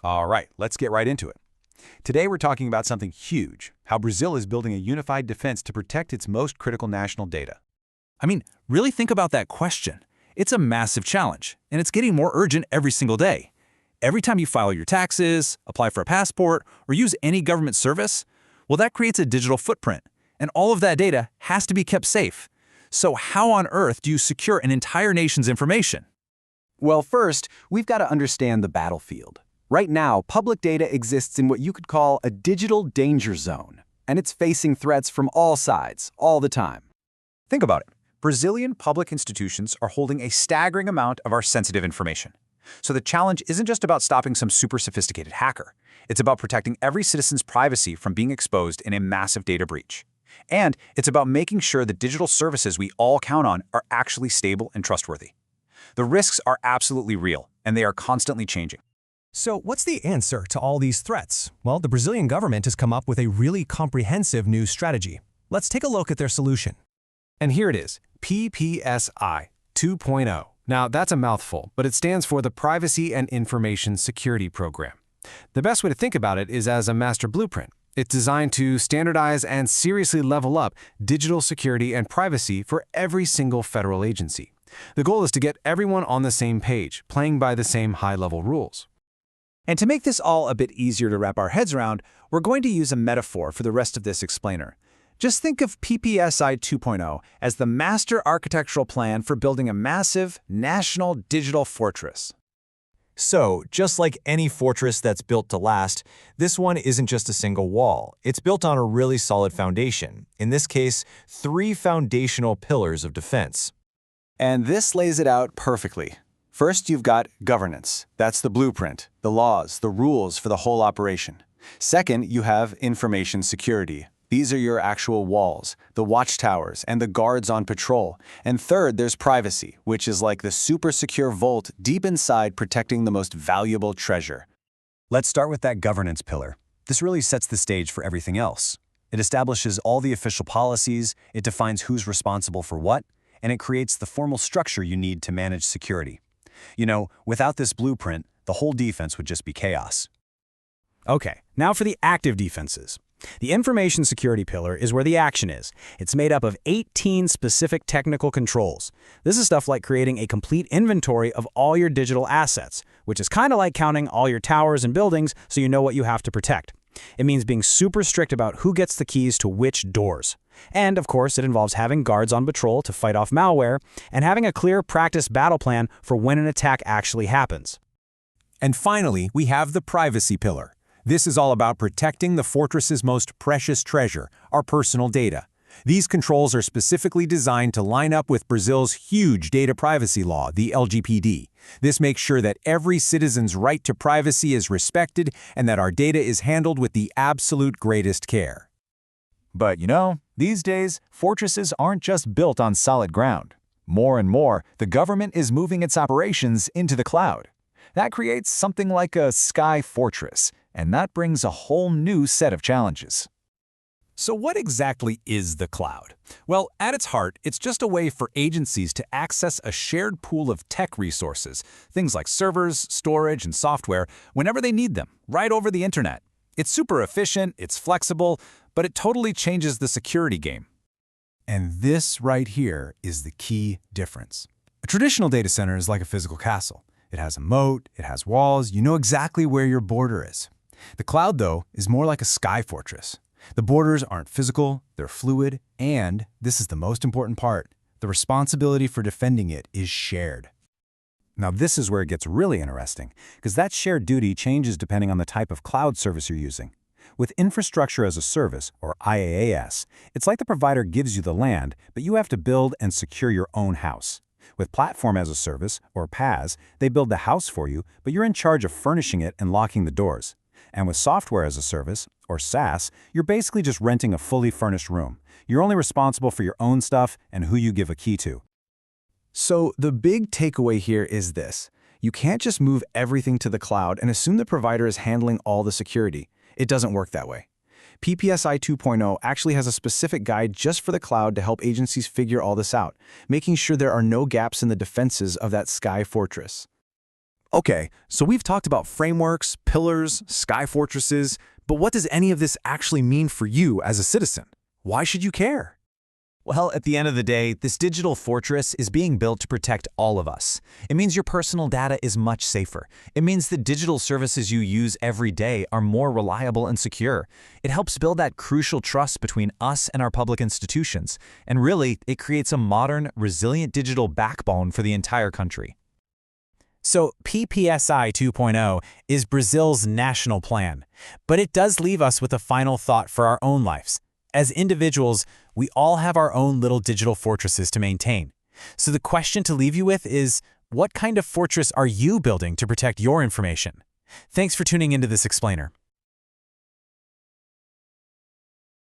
All right, let's get right into it. Today we're talking about something huge, how Brazil is building a unified defense to protect its most critical national data. I mean, really think about that question. It's a massive challenge, and it's getting more urgent every single day. Every time you file your taxes, apply for a passport, or use any government service, well, that creates a digital footprint, and all of that data has to be kept safe. So how on earth do you secure an entire nation's information? Well, first, we've got to understand the battlefield. Right now, public data exists in what you could call a digital danger zone, and it's facing threats from all sides, all the time. Think about it. Brazilian public institutions are holding a staggering amount of our sensitive information. So the challenge isn't just about stopping some super sophisticated hacker. It's about protecting every citizen's privacy from being exposed in a massive data breach. And it's about making sure the digital services we all count on are actually stable and trustworthy. The risks are absolutely real, and they are constantly changing. So what's the answer to all these threats? Well, the Brazilian government has come up with a really comprehensive new strategy. Let's take a look at their solution. And here it is, PPSI 2.0. Now, that's a mouthful, but it stands for the Privacy and Information Security Program. The best way to think about it is as a master blueprint. It's designed to standardize and seriously level up digital security and privacy for every single federal agency. The goal is to get everyone on the same page, playing by the same high-level rules. And to make this all a bit easier to wrap our heads around, we're going to use a metaphor for the rest of this explainer. Just think of PPSI 2.0 as the master architectural plan for building a massive, national digital fortress. So, just like any fortress that's built to last, this one isn't just a single wall. It's built on a really solid foundation. In this case, 3 foundational pillars of defense. And this lays it out perfectly. First, you've got governance. That's the blueprint, the laws, the rules for the whole operation. Second, you have information security. These are your actual walls, the watchtowers, and the guards on patrol. And third, there's privacy, which is like the super secure vault deep inside protecting the most valuable treasure. Let's start with that governance pillar. This really sets the stage for everything else. It establishes all the official policies, it defines who's responsible for what, and it creates the formal structure you need to manage security. You know, without this blueprint, the whole defense would just be chaos. Okay, now for the active defenses. The information security pillar is where the action is. It's made up of 18 specific technical controls. This is stuff like creating a complete inventory of all your digital assets, which is kind of like counting all your towers and buildings so you know what you have to protect. It means being super strict about who gets the keys to which doors. And, of course, it involves having guards on patrol to fight off malware and having a clear practice battle plan for when an attack actually happens. And finally, we have the privacy pillar. This is all about protecting the fortress's most precious treasure, our personal data. These controls are specifically designed to line up with Brazil's huge data privacy law, the LGPD. This makes sure that every citizen's right to privacy is respected and that our data is handled with the absolute greatest care. But you know, these days, fortresses aren't just built on solid ground. More and more, the government is moving its operations into the cloud. That creates something like a sky fortress, and that brings a whole new set of challenges. So what exactly is the cloud? Well, at its heart, it's just a way for agencies to access a shared pool of tech resources, things like servers, storage, and software, whenever they need them, right over the internet. It's super efficient, it's flexible, but it totally changes the security game. And this right here is the key difference. A traditional data center is like a physical castle. It has a moat, it has walls, you know exactly where your border is. The cloud, though, is more like a sky fortress. The borders aren't physical, they're fluid, and, this is the most important part, the responsibility for defending it is shared. Now this is where it gets really interesting, because that shared duty changes depending on the type of cloud service you're using. With Infrastructure as a Service, or IaaS, it's like the provider gives you the land, but you have to build and secure your own house. With Platform as a Service, or PaaS, they build the house for you, but you're in charge of furnishing it and locking the doors. And with Software as a Service, or SaaS, you're basically just renting a fully furnished room. You're only responsible for your own stuff and who you give a key to. So the big takeaway here is this. You can't just move everything to the cloud and assume the provider is handling all the security. It doesn't work that way. PPSI 2.0 actually has a specific guide just for the cloud to help agencies figure all this out, making sure there are no gaps in the defenses of that sky fortress. Okay, so we've talked about frameworks, pillars, sky fortresses, but what does any of this actually mean for you as a citizen? Why should you care? Well, at the end of the day, this digital fortress is being built to protect all of us. It means your personal data is much safer. It means the digital services you use every day are more reliable and secure. It helps build that crucial trust between us and our public institutions. And really, it creates a modern, resilient digital backbone for the entire country. So PPSI 2.0 is Brazil's national plan, but it does leave us with a final thought for our own lives. As individuals, we all have our own little digital fortresses to maintain. So the question to leave you with is, what kind of fortress are you building to protect your information? Thanks for tuning into this explainer.